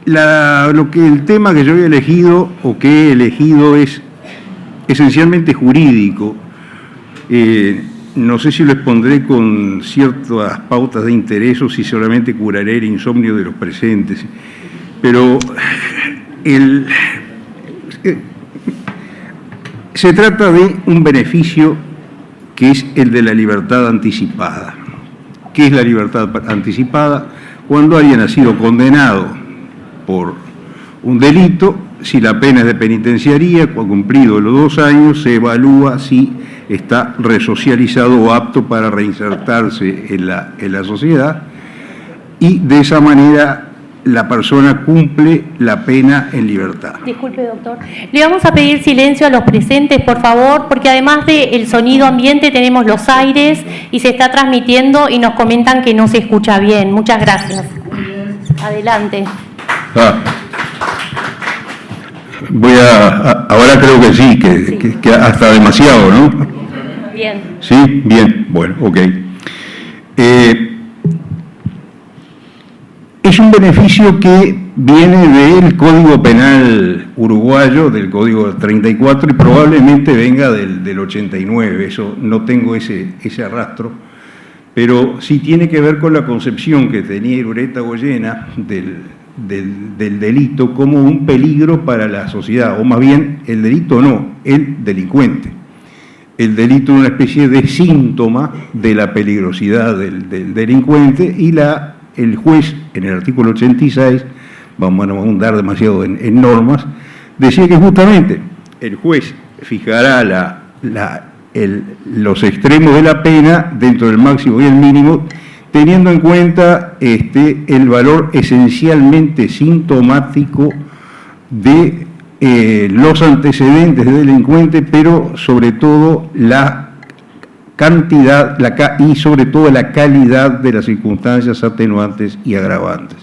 el tema que yo he elegido o que he elegido es esencialmente jurídico. No sé si lo expondré con ciertas pautas de interés o si solamente curaré el insomnio de los presentes, pero se trata de un beneficio que es el de la libertad anticipada. ¿Qué es la libertad anticipada? Cuando alguien ha sido condenado por un delito, si la pena es de penitenciaría, cumplido los 2 años, se evalúa si está resocializado o apto para reinsertarse en la sociedad, y de esa manera la persona cumple la pena en libertad. Disculpe, doctor. Le vamos a pedir silencio a los presentes, por favor, porque además del sonido ambiente tenemos los aires y se está transmitiendo y nos comentan que no se escucha bien. Muchas gracias. Adelante. Ahora creo que sí, que hasta demasiado, ¿no? Bien. Sí, bien, bueno, ok. Es un beneficio que viene del Código Penal uruguayo, del Código 34, y probablemente venga del 89, eso no tengo ese arrastro, pero sí tiene que ver con la concepción que tenía Irureta Goyena del delito como un peligro para la sociedad, o más bien el delito no, el delincuente. El delito es una especie de síntoma de la peligrosidad del delincuente, y el juez, en el artículo 86, vamos a ahondar demasiado en normas, decía que justamente el juez fijará los extremos de la pena dentro del máximo y el mínimo, teniendo en cuenta el valor esencialmente sintomático de los antecedentes del delincuente, pero sobre todo la cantidad y sobre todo la calidad de las circunstancias atenuantes y agravantes.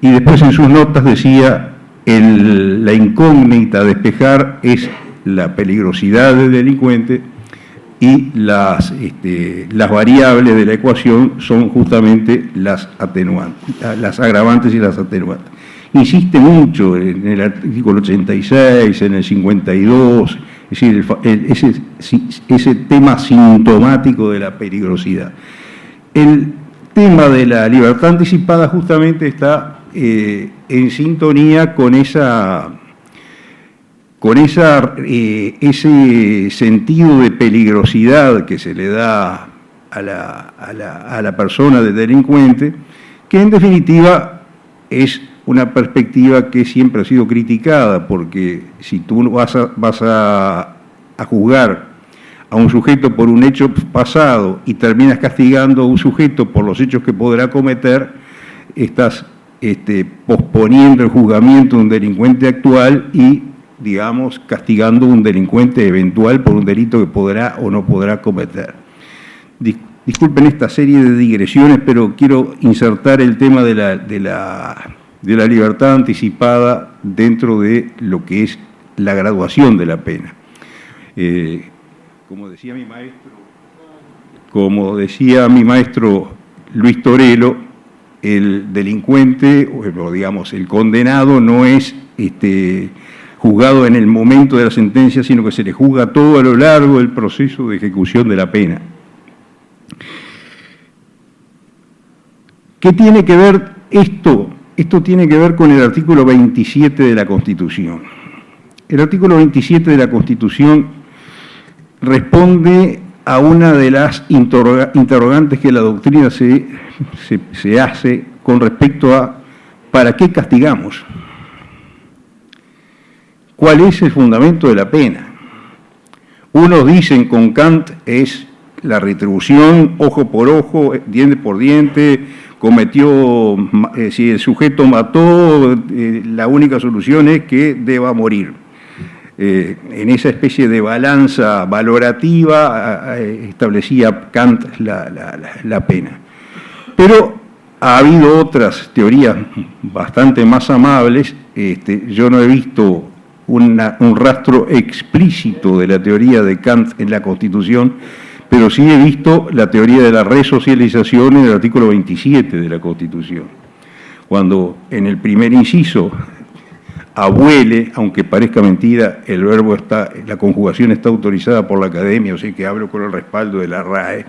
Y después en sus notas decía, la incógnita a despejar es la peligrosidad del delincuente, y las variables de la ecuación son justamente las agravantes y las atenuantes. Insiste mucho en el artículo 86, en el 52, es decir, ese tema sintomático de la peligrosidad. El tema de la libertad anticipada justamente está en sintonía con ese sentido de peligrosidad que se le da a la persona del delincuente, que en definitiva es una perspectiva que siempre ha sido criticada, porque si tú vas a juzgar a un sujeto por un hecho pasado y terminas castigando a un sujeto por los hechos que podrá cometer, estás posponiendo el juzgamiento de un delincuente actual y, digamos, castigando a un delincuente eventual por un delito que podrá o no podrá cometer. Disculpen esta serie de digresiones, pero quiero insertar el tema de la libertad anticipada dentro de lo que es la graduación de la pena. Como decía mi maestro Luis Torello, el delincuente, o digamos, el condenado no es juzgado en el momento de la sentencia, sino que se le juzga todo a lo largo del proceso de ejecución de la pena. ¿Qué tiene que ver esto? Esto tiene que ver con el artículo 27 de la Constitución. El artículo 27 de la Constitución responde a una de las interrogantes que la doctrina se hace con respecto a ¿para qué castigamos? ¿Cuál es el fundamento de la pena? Unos dicen con Kant es la retribución, ojo por ojo, diente por diente, si el sujeto mató, la única solución es que deba morir. En esa especie de balanza valorativa establecía Kant la pena. Pero ha habido otras teorías bastante más amables. Yo no he visto un rastro explícito de la teoría de Kant en la Constitución, pero sí he visto la teoría de la resocialización en el artículo 27 de la Constitución. cuando en el primer inciso abuele, aunque parezca mentira, el verbo está, la conjugación está autorizada por la Academia, o sea que hablo con el respaldo de la RAE,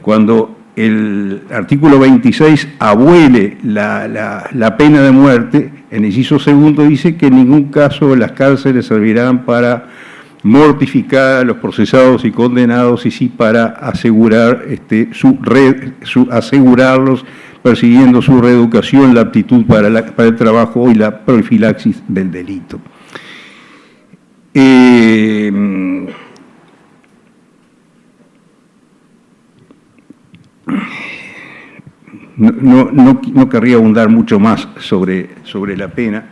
cuando el artículo 26 abuele la pena de muerte, en el inciso segundo dice que en ningún caso las cárceles servirán para mortificar a los procesados y condenados, y sí para asegurar asegurarlos, persiguiendo su reeducación, la aptitud para el trabajo y la profilaxis del delito. No querría abundar mucho más sobre la pena,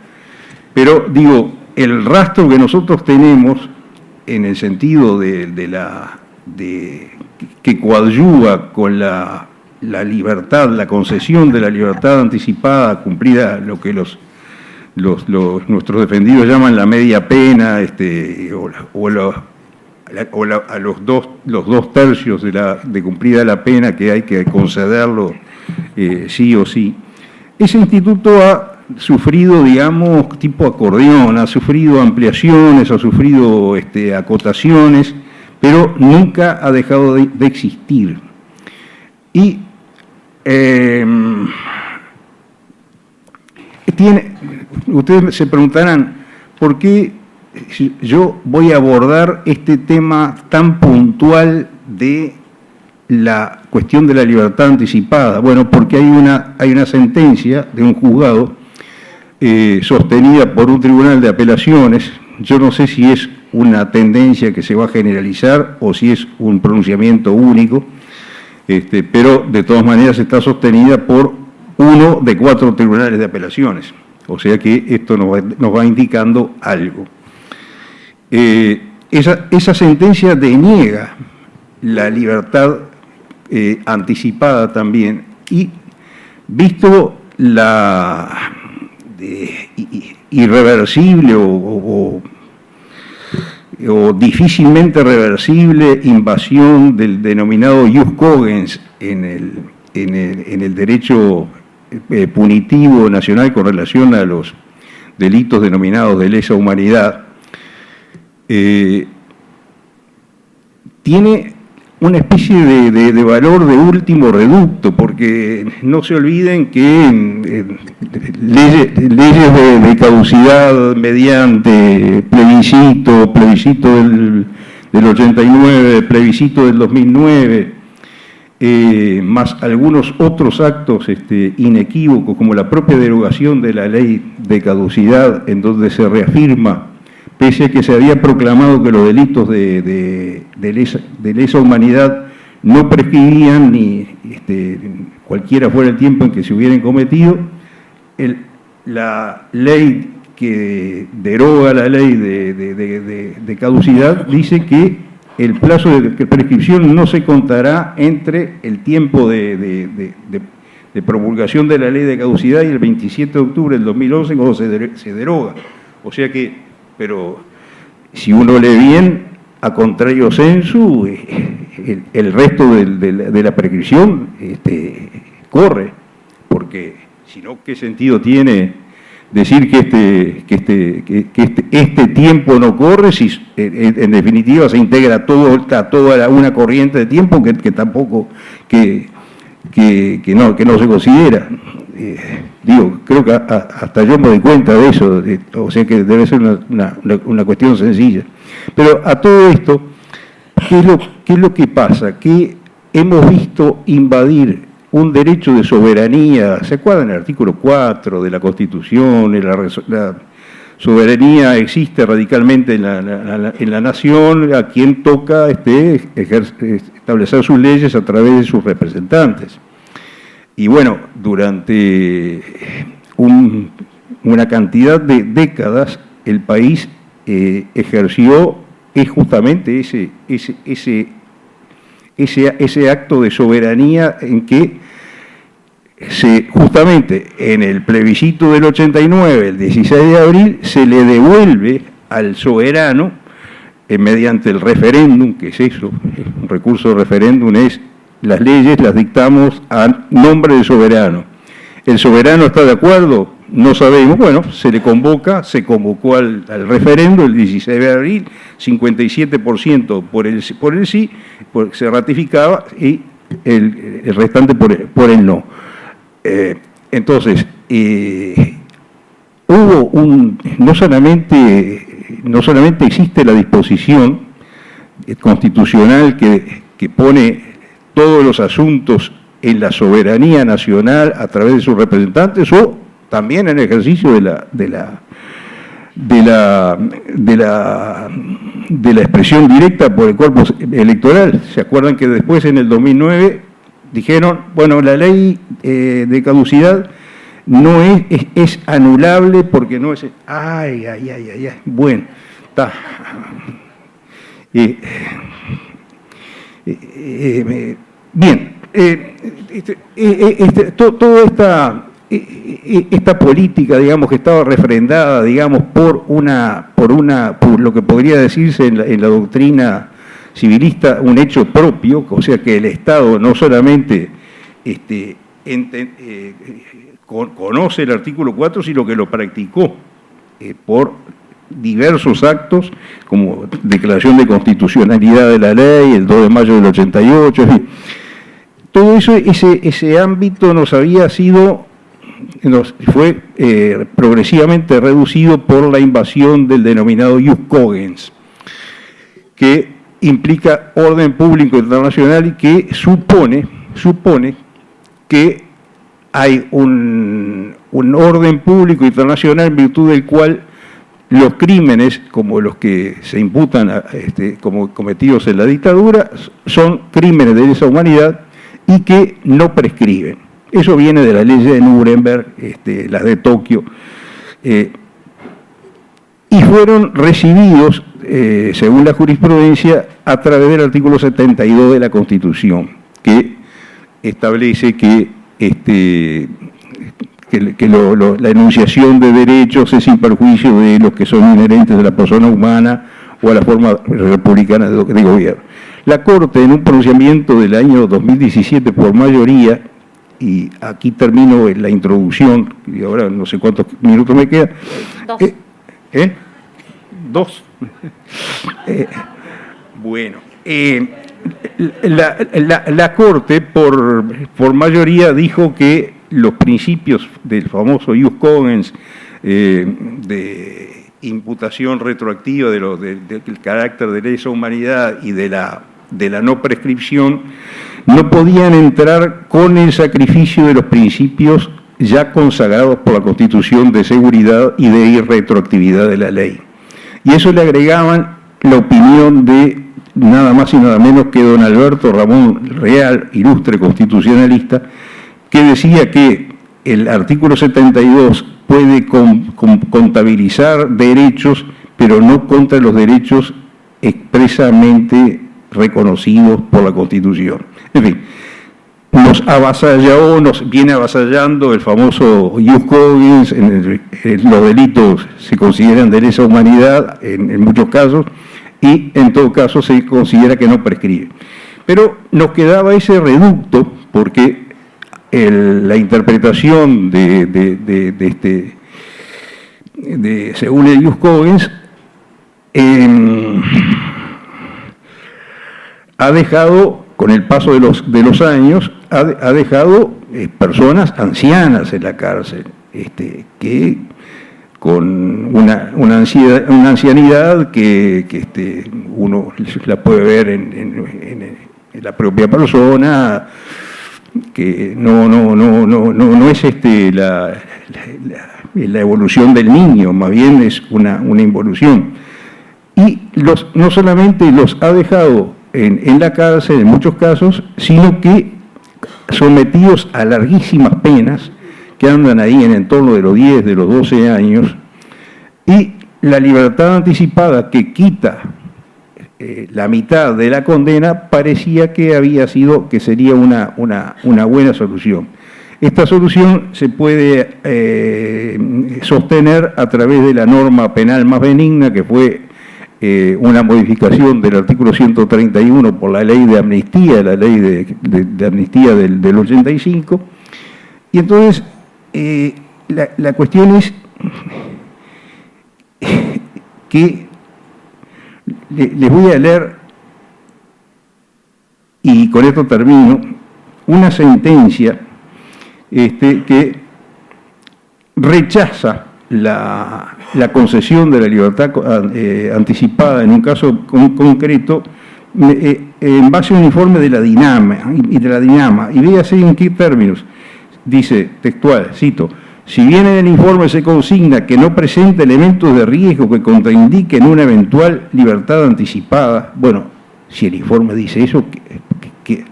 pero digo, el rastro que nosotros tenemos en el sentido que coadyuva con la libertad, la concesión de la libertad anticipada, cumplida lo que nuestros defendidos llaman la media pena, a los dos tercios de cumplida la pena, que hay que concederlo sí o sí. Ese instituto ha sufrido, digamos, tipo acordeón, ha sufrido ampliaciones, ha sufrido acotaciones, pero nunca ha dejado de existir. Y ustedes se preguntarán, ¿por qué yo voy a abordar este tema tan puntual de la cuestión de la libertad anticipada? Bueno, porque hay una sentencia de un juzgado sostenida por un tribunal de apelaciones. Yo no sé si es una tendencia que se va a generalizar o si es un pronunciamiento único, pero de todas maneras está sostenida por uno de 4 tribunales de apelaciones. O sea que esto nos va indicando algo. Esa sentencia deniega la libertad anticipada también, y visto la irreversible o difícilmente reversible invasión del denominado ius cogens en el derecho punitivo nacional con relación a los delitos denominados de lesa humanidad, tiene una especie de valor de último reducto, porque no se olviden que leyes de caducidad mediante plebiscito del 89, plebiscito del 2009, más algunos otros actos inequívocos, como la propia derogación de la ley de caducidad, en donde se reafirma, pese a que se había proclamado que los delitos de lesa humanidad no prescribían ni cualquiera fuera el tiempo en que se hubieran cometido, la ley que deroga la ley de caducidad dice que el plazo de prescripción no se contará entre el tiempo de promulgación de la ley de caducidad y el 27 de octubre del 2011, cuando se deroga. O sea que, pero si uno lee bien, a contrario sensu, el resto de la prescripción corre, porque si no, ¿qué sentido tiene decir que este tiempo no corre si en definitiva se integra toda una corriente de tiempo que tampoco no se considera? Creo que hasta yo me doy cuenta de eso, o sea que debe ser una cuestión sencilla. Pero a todo esto, ¿qué es lo que pasa? Que hemos visto invadir un derecho de soberanía. ¿Se acuerdan el artículo 4 de la Constitución? La soberanía existe radicalmente en la nación, a quien toca establecer sus leyes a través de sus representantes. Y bueno, durante una cantidad de décadas el país ejerció justamente ese acto de soberanía en que justamente en el plebiscito del 89, el 16 de abril, se le devuelve al soberano, mediante el referéndum, que es eso, un recurso de referéndum es: las leyes las dictamos a nombre del soberano. ¿El soberano está de acuerdo? No sabemos. Bueno, se convocó al referendo el 16 de abril, 57% por el sí, se ratificaba, y el restante por el no. Entonces, no solamente existe la disposición constitucional que pone todos los asuntos en la soberanía nacional a través de sus representantes, o también en el ejercicio de la expresión directa por el cuerpo electoral. ¿Se acuerdan que después, en el 2009, dijeron, bueno, la ley de caducidad no es anulable porque no es... Ay, bueno, está... bien, toda esta política, digamos, que estaba refrendada, digamos, por lo que podría decirse en la doctrina civilista, un hecho propio, o sea que el Estado no solamente conoce el artículo 4, sino que lo practicó por diversos actos, como declaración de constitucionalidad de la ley, el 2 de mayo del 88, en fin. Todo eso, ese ámbito fue progresivamente reducido por la invasión del denominado Jus Cogens, que implica orden público internacional y que supone que hay un orden público internacional en virtud del cual los crímenes, como los que se imputan como cometidos en la dictadura, son crímenes de lesa humanidad y que no prescriben. Eso viene de la ley de Nuremberg, las de Tokio, y fueron recibidos, según la jurisprudencia, a través del artículo 72 de la Constitución, que establece que la enunciación de derechos es sin perjuicio de los que son inherentes a la persona humana o a la forma republicana de gobierno. La Corte, en un pronunciamiento del año 2017 por mayoría, y aquí termino la introducción, y ahora no sé cuántos minutos me quedan. Dos. Bueno, la Corte por mayoría dijo que los principios del famoso Jus Cogens, de imputación retroactiva del carácter de lesa humanidad y de la no prescripción, no podían entrar con el sacrificio de los principios ya consagrados por la Constitución de seguridad y de irretroactividad de la ley. Y eso le agregaban la opinión de nada más y nada menos que don Alberto Ramón Real, ilustre constitucionalista, que decía que el artículo 72 puede contabilizar derechos, pero no contra los derechos expresamente reconocidos por la Constitución. En fin, nos viene avasallando el famoso Jus Cogens. Los delitos se consideran de lesa humanidad en muchos casos, y en todo caso se considera que no prescribe. Pero nos quedaba ese reducto, porque la interpretación según el Jus Cogens ha dejado, con el paso de los años, ha dejado personas ancianas en la cárcel, que con una ancianidad que uno la puede ver en la propia persona, que no es la evolución del niño, más bien es una involución. Y no solamente los ha dejado en la cárcel en muchos casos, sino que sometidos a larguísimas penas, que andan ahí en torno de los 10, de los 12 años, y la libertad anticipada que quita la mitad de la condena parecía que sería una buena solución. Esta solución se puede sostener a través de la norma penal más benigna, que fue una modificación del artículo 131 por la ley de amnistía, la ley de amnistía del 85, y entonces la cuestión es que les voy a leer, y con esto termino, una sentencia que rechaza la concesión de la libertad anticipada en un caso concreto en base a un informe de la DINAMA, y véase en qué términos. Dice, textual, cito: si bien en el informe se consigna que no presenta elementos de riesgo que contraindiquen una eventual libertad anticipada, bueno, si el informe dice eso, ¿qué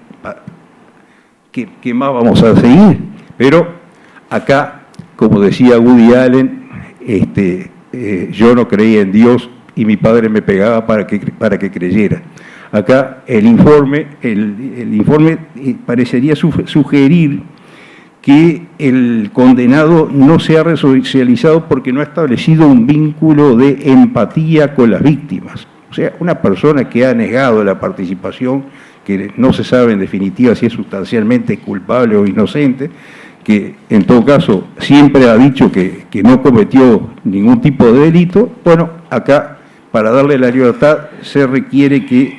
más vamos a seguir? Pero acá, como decía Woody Allen, yo no creía en Dios y mi padre me pegaba para que creyera. Acá el informe parecería sugerir que el condenado no se ha resocializado porque no ha establecido un vínculo de empatía con las víctimas. O sea, una persona que ha negado la participación, que no se sabe en definitiva si es sustancialmente culpable o inocente, que en todo caso siempre ha dicho que no cometió ningún tipo de delito, bueno, acá para darle la libertad se requiere que,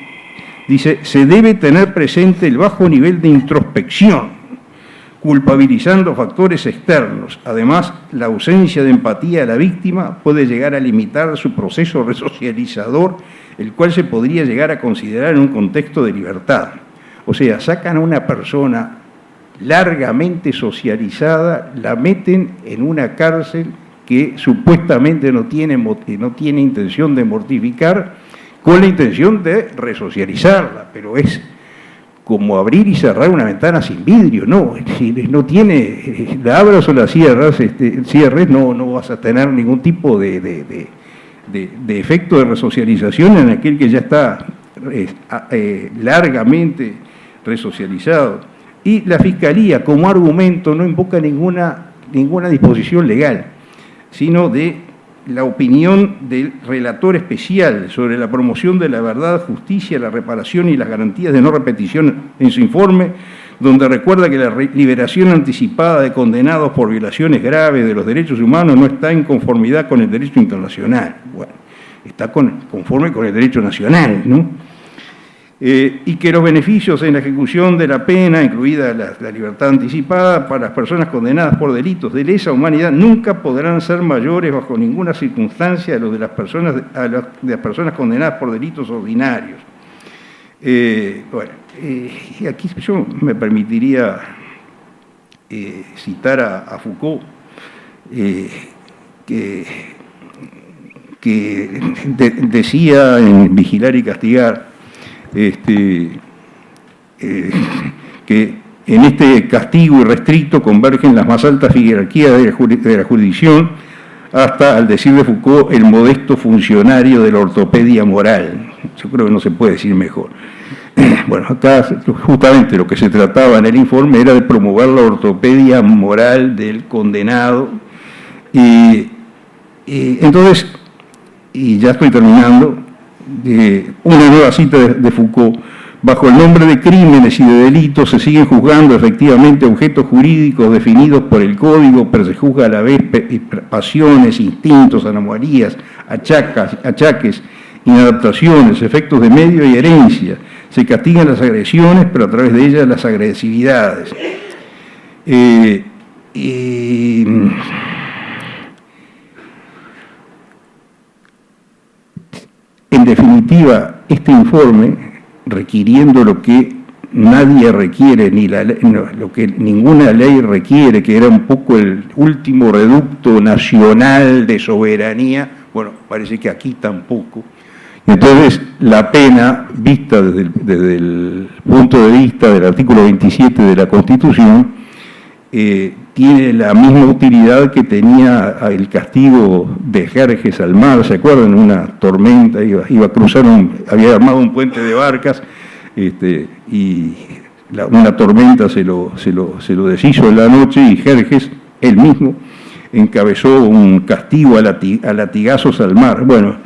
dice, se debe tener presente el bajo nivel de introspección, culpabilizando factores externos. Además, la ausencia de empatía de la víctima puede llegar a limitar su proceso resocializador, el cual se podría llegar a considerar en un contexto de libertad. O sea, sacan a una persona largamente socializada, la meten en una cárcel que supuestamente no tiene intención de mortificar, con la intención de resocializarla, pero es como abrir y cerrar una ventana sin vidrio, no, si no tiene, la abras o la cierres, no vas a tener ningún tipo de efecto de resocialización en aquel que ya está largamente resocializado. Y la Fiscalía, como argumento, no invoca ninguna disposición legal, sino de la opinión del relator especial sobre la promoción de la verdad, justicia, la reparación y las garantías de no repetición en su informe, donde recuerda que la liberación anticipada de condenados por violaciones graves de los derechos humanos no está en conformidad con el derecho internacional. Bueno, está conforme con el derecho nacional, ¿no? Y que los beneficios en la ejecución de la pena, incluida la libertad anticipada, para las personas condenadas por delitos de lesa humanidad, nunca podrán ser mayores bajo ninguna circunstancia de los de las personas condenadas por delitos ordinarios. Y aquí yo me permitiría citar a Foucault, que decía en Vigilar y Castigar, que en este castigo irrestricto convergen las más altas jerarquías de la jurisdicción, hasta, al decir de Foucault, el modesto funcionario de la ortopedia moral. Yo creo que no se puede decir mejor. Bueno, acá justamente lo que se trataba en el informe era de promover la ortopedia moral del condenado. Entonces, y ya estoy terminando, una nueva cita de Foucault: bajo el nombre de crímenes y de delitos se siguen juzgando efectivamente objetos jurídicos definidos por el Código, pero se juzga a la vez pasiones, instintos, anomalías, achaques, inadaptaciones, efectos de medio y herencia. Se castigan las agresiones, pero a través de ellas las agresividades. En definitiva, este informe, requiriendo lo que nadie requiere, lo que ninguna ley requiere, que era un poco el último reducto nacional de soberanía, bueno, parece que aquí tampoco. Entonces, la pena, vista desde el punto de vista del artículo 27 de la Constitución, tiene la misma utilidad que tenía el castigo de Jerjes al mar. ¿Se acuerdan? Una tormenta, iba a cruzar, había armado un puente de barcas, y una tormenta se lo deshizo en la noche, y Jerjes, él mismo, encabezó un castigo a latigazos al mar. Bueno,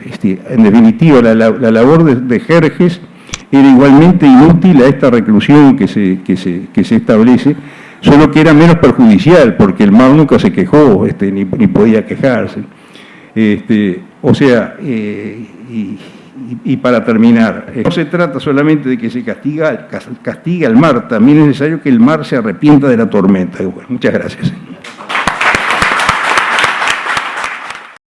en definitiva, la labor de Jerjes era igualmente inútil a esta reclusión que se establece, solo que era menos perjudicial, porque el mar nunca se quejó, ni podía quejarse. O sea, y para terminar, no se trata solamente de que se castiga al mar, también es necesario que el mar se arrepienta de la tormenta. Bueno, muchas gracias.